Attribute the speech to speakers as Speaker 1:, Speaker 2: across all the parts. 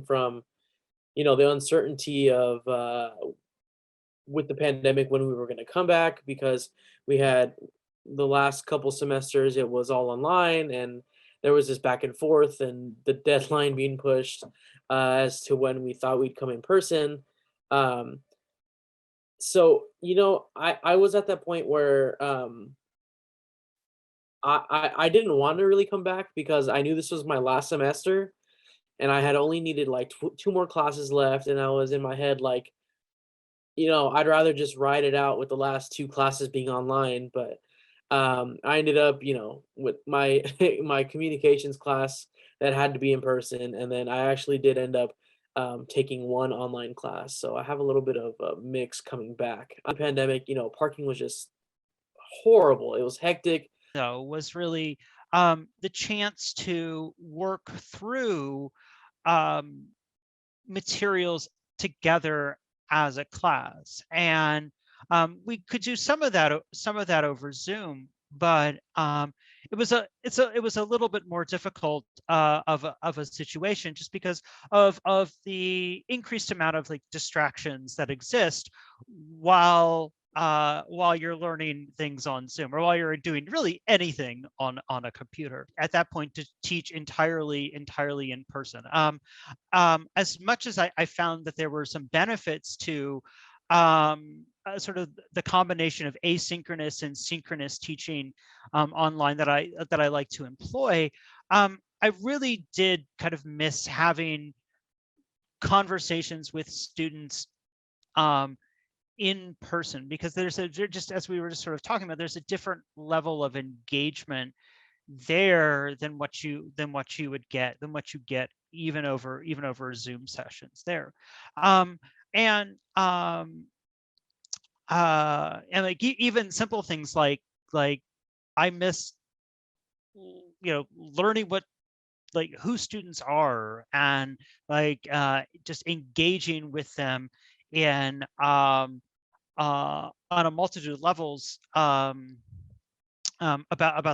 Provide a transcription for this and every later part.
Speaker 1: from, the uncertainty of with the pandemic when we were going to come back, because we had the last couple semesters it was all online, and there was this back and forth and the deadline being pushed as to when we thought we'd come in person. um, so I was at that point where I didn't want to really come back because I knew this was my last semester, and I had only needed like two more classes left, and I was in my head like, I'd rather just ride it out with the last two classes being online. But I ended up, with my my communications class that had to be in person, and then I actually did end up taking one online class. So I have a little bit of a mix coming back. On pandemic, parking was just horrible. It was hectic.
Speaker 2: So was really the chance to work through um, materials together as a class, and we could do some of that over Zoom, but it was a little bit more difficult of a situation, just because of the increased amount of like distractions that exist while you're learning things on Zoom, or while you're doing really anything on a computer. At that point, to teach entirely in person. As much as I found that there were some benefits to sort of the combination of asynchronous and synchronous teaching online that I like to employ, I really did kind of miss having conversations with students in person, because just as we were just sort of talking about, there's a different level of engagement there than what you get even over Zoom sessions there. um and and like even simple things like I miss learning what like who students are, and like just engaging with them in on a multitude of levels, about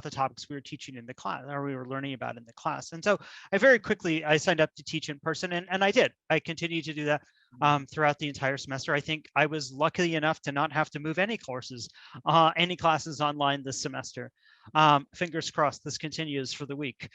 Speaker 2: the topics we were teaching in the class, or we were learning about in the class. And so I signed up to teach in person, and I continued to do that throughout the entire semester. I think I was lucky enough to not have to move any classes online this semester. Fingers crossed this continues for the week.